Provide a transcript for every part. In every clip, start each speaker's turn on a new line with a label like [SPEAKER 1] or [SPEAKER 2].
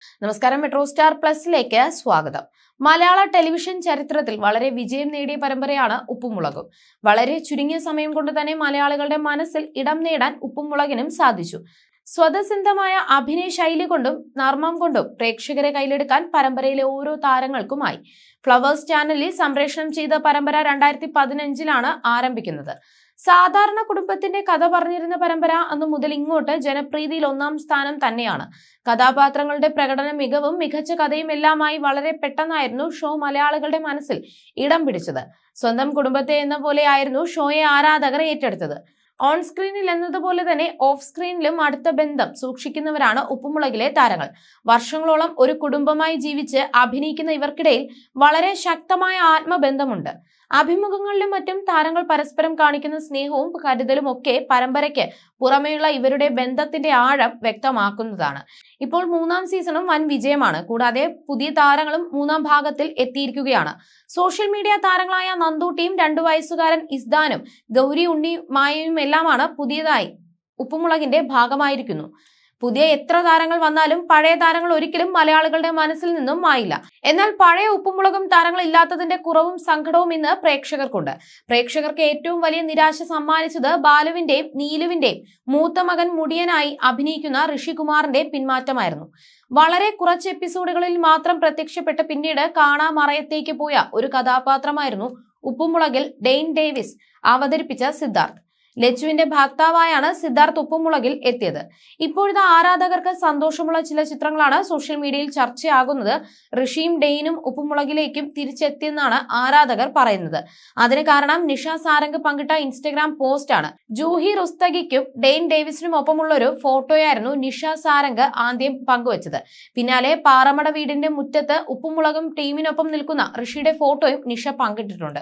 [SPEAKER 1] നമസ്കാരം, metro star പ്ലസിലേക്ക് സ്വാഗതം. മലയാള television ചരിത്രത്തിൽ വളരെ വിജയം നേടിയ പരമ്പരയാണ് ഉപ്പുമുളകും. വളരെ ചുരുങ്ങിയ സമയം കൊണ്ട് തന്നെ മലയാളികളുടെ മനസ്സിൽ ഇടം നേടാൻ ഉപ്പുമുളകിനും സാധിച്ചു. സ്വതസിദ്ധമായ അഭിനയ ശൈലി കൊണ്ടും നർമ്മം കൊണ്ടും പ്രേക്ഷകരെ കയ്യിലെടുക്കാൻ പരമ്പരയിലെ ഓരോ താരങ്ങൾക്കുമായി. ഫ്ലവേഴ്സ് ചാനലിൽ സംപ്രേഷണം ചെയ്ത പരമ്പര 2015 ആരംഭിക്കുന്നത്. സാധാരണ കുടുംബത്തിന്റെ കഥ പറഞ്ഞിരുന്ന പരമ്പര അന്നു മുതൽ ഇങ്ങോട്ട് ജനപ്രീതിയിൽ 1-ാം സ്ഥാനം തന്നെയാണ്. കഥാപാത്രങ്ങളുടെ പ്രകടന മികവും മികച്ച കഥയും എല്ലാമായി വളരെ പെട്ടെന്നായിരുന്നു ഷോ മലയാളികളുടെ മനസ്സിൽ ഇടം പിടിച്ചത്. സ്വന്തം കുടുംബത്തെ എന്ന പോലെയായിരുന്നു ഷോയെ ആരാധകർ ഏറ്റെടുത്തത്. ഓൺ സ്ക്രീനിൽ എന്നതുപോലെ തന്നെ ഓഫ് സ്ക്രീനിലും അടുത്ത ബന്ധം സൂക്ഷിക്കുന്നവരാണ് ഉപ്പുമുളകിലെ താരങ്ങൾ. വർഷങ്ങളോളം ഒരു കുടുംബമായി ജീവിച്ച് അഭിനയിക്കുന്ന ഇവർക്കിടയിൽ വളരെ ശക്തമായ ആത്മബന്ധമുണ്ട്. അഭിമുഖങ്ങളിലും മറ്റും താരങ്ങൾ പരസ്പരം കാണിക്കുന്ന സ്നേഹവും കരുതലും ഒക്കെ പരമ്പരയ്ക്ക് പുറമെയുള്ള ഇവരുടെ ബന്ധത്തിന്റെ ആഴം വ്യക്തമാക്കുന്നതാണ്. ഇപ്പോൾ 3-ാം സീസണും വൻ വിജയമാണ്. കൂടാതെ പുതിയ താരങ്ങളും 3-ാം ഭാഗത്തിൽ എത്തിയിരിക്കുകയാണ്. സോഷ്യൽ മീഡിയ താരങ്ങളായ നന്ദൂട്ടിയും 2 വയസ്സുകാരൻ ഇസ്ദാനും ഗൗരി ഉണ്ണി മായയും എല്ലാമാണ് പുതിയതായി ഉപ്പുമുളകിന്റെ ഭാഗമായിരിക്കുന്നു. പുതിയ എത്ര താരങ്ങൾ വന്നാലും പഴയ താരങ്ങൾ ഒരിക്കലും മലയാളികളുടെ മനസ്സിൽ നിന്നും മായില്ല. എന്നാൽ പഴയ ഉപ്പുമുളകും താരങ്ങൾ ഇല്ലാത്തതിന്റെ കുറവും സങ്കടവും ഇന്ന് പ്രേക്ഷകർക്കുണ്ട്. പ്രേക്ഷകർക്ക് ഏറ്റവും വലിയ നിരാശ സമ്മാനിച്ചത് ബാലുവിന്റെയും നീലുവിന്റെയും മൂത്ത മകൻ മുടിയനായി അഭിനയിക്കുന്ന ഋഷികുമാറിന്റെ പിന്മാറ്റമായിരുന്നു. വളരെ കുറച്ച് എപ്പിസോഡുകളിൽ മാത്രം പ്രത്യക്ഷപ്പെട്ട് പിന്നീട് കാണാമറയത്തേക്ക് പോയ ഒരു കഥാപാത്രമായിരുന്നു ഉപ്പുമുളകിൽ ഡെയ്ൻ ഡേവിസ് അവതരിപ്പിച്ച സിദ്ധാർത്ഥ്. ലച്ചുവിന്റെ ഭർത്താവായാണ് സിദ്ധാർത്ഥ് ഉപ്പുമുളകിൽ എത്തിയത്. ഇപ്പോഴത്തെ ആരാധകർക്ക് സന്തോഷമുള്ള ചില ചിത്രങ്ങളാണ് സോഷ്യൽ മീഡിയയിൽ ചർച്ചയാകുന്നത്. ഋഷിയും ഡെയ്നും ഉപ്പുമുളകിലേക്കും തിരിച്ചെത്തിയെന്നാണ് ആരാധകർ പറയുന്നത്. അതിന് കാരണം നിഷ സാരംഗ് പങ്കിട്ട ഇൻസ്റ്റഗ്രാം പോസ്റ്റാണ്. ജൂഹി റുസ്തഗിക്കും ഡെയ്ൻ ഡേവിസിനും ഒപ്പമുള്ളൊരു ഫോട്ടോയായിരുന്നു നിഷ സാരംഗ് ആദ്യം പങ്കുവച്ചത്. പിന്നാലെ പാറമട വീടിന്റെ മുറ്റത്ത് ഉപ്പുമുളകും ടീമിനൊപ്പം നിൽക്കുന്ന ഋഷിയുടെ ഫോട്ടോയും നിഷ പങ്കിട്ടിട്ടുണ്ട്.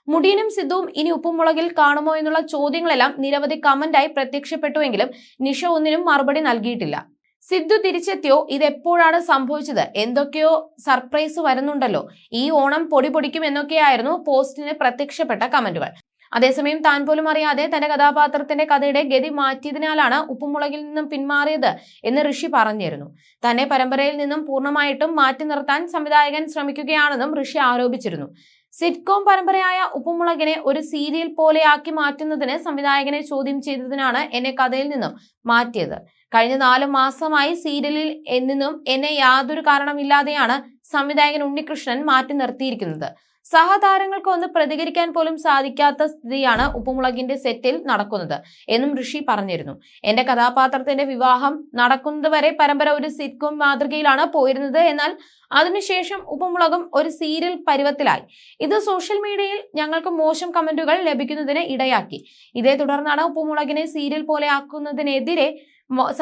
[SPEAKER 1] മുടിയനും സിദ്ധുവും ഇനി ഉപ്പുമുളകിൽ കാണുമോ എന്നുള്ള ചോദ്യങ്ങളെല്ലാം നിരവധി കമന്റായി പ്രത്യക്ഷപ്പെട്ടുവെങ്കിലും നിഷ ഒന്നിനും മറുപടി നൽകിയിട്ടില്ല. സിദ്ധു തിരിച്ചെത്തിയോ? ഇതെപ്പോഴാണ് സംഭവിച്ചത്? എന്തൊക്കെയോ സർപ്രൈസ് വരുന്നുണ്ടല്ലോ, ഈ ഓണം പൊടി പൊടിക്കും എന്നൊക്കെയായിരുന്നു പോസ്റ്റിന് പ്രത്യക്ഷപ്പെട്ട കമന്റുകൾ. അതേസമയം താൻ പോലും അറിയാതെ തന്റെ കഥാപാത്രത്തിന്റെ കഥയുടെ ഗതി മാറ്റിയതിനാലാണ് ഉപ്പുമുളകിൽ നിന്നും പിന്മാറിയത് എന്ന് ഋഷി പറഞ്ഞിരുന്നു. തന്നെ പരമ്പരയിൽ നിന്നും പൂർണ്ണമായിട്ടും മാറ്റി നിർത്താൻ സംവിധായകൻ ശ്രമിക്കുകയാണെന്നും ഋഷി ആരോപിച്ചിരുന്നു. സിറ്റ്കോം പരമ്പരയായ ഉപ്പുമുളകിനെ ഒരു സീരിയൽ പോലെയാക്കി മാറ്റുന്നതിന് സംവിധായകനെ ചോദ്യം ചെയ്തതിനാണ് എന്നെ കഥയിൽ നിന്നും മാറ്റിയത്. കഴിഞ്ഞ 4 മാസമായി സീരിയലിൽ നിന്നും എന്നെ യാതൊരു കാരണമില്ലാതെയാണ് സംവിധായകൻ ഉണ്ണികൃഷ്ണൻ മാറ്റി നിർത്തിയിരിക്കുന്നത്. സഹതാരങ്ങൾക്ക് ഒന്ന് പ്രതികരിക്കാൻ പോലും സാധിക്കാത്ത സ്ഥിതിയാണ് ഉപ്പുമുളകിന്റെ സെറ്റിൽ നടക്കുന്നത് എന്നും ഋഷി പറഞ്ഞിരുന്നു. എന്റെ കഥാപാത്രത്തിന്റെ വിവാഹം നടക്കുന്നത് വരെ പരമ്പര ഒരു സിറ്റ്കോം മാതൃകയിലാണ് പോയിരുന്നത്. എന്നാൽ അതിനുശേഷം ഉപ്പുമുളകും ഒരു സീരിയൽ പരുവത്തിലായി. ഇത് സോഷ്യൽ മീഡിയയിൽ ഞങ്ങൾക്ക് മോശം കമന്റുകൾ ലഭിക്കുന്നതിന് ഇടയാക്കി. ഇതേ തുടർന്നാണ് ഉപ്പുമുളകിനെ സീരിയൽ പോലെ ആക്കുന്നതിനെതിരെ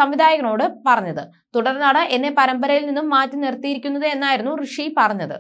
[SPEAKER 1] സംവിധായകനോട് പറഞ്ഞത്. തുടർന്നാണ് എന്നെ പരമ്പരയിൽ നിന്നും മാറ്റി നിർത്തിയിരിക്കുന്നത് എന്നായിരുന്നു ഋഷി പറഞ്ഞത്.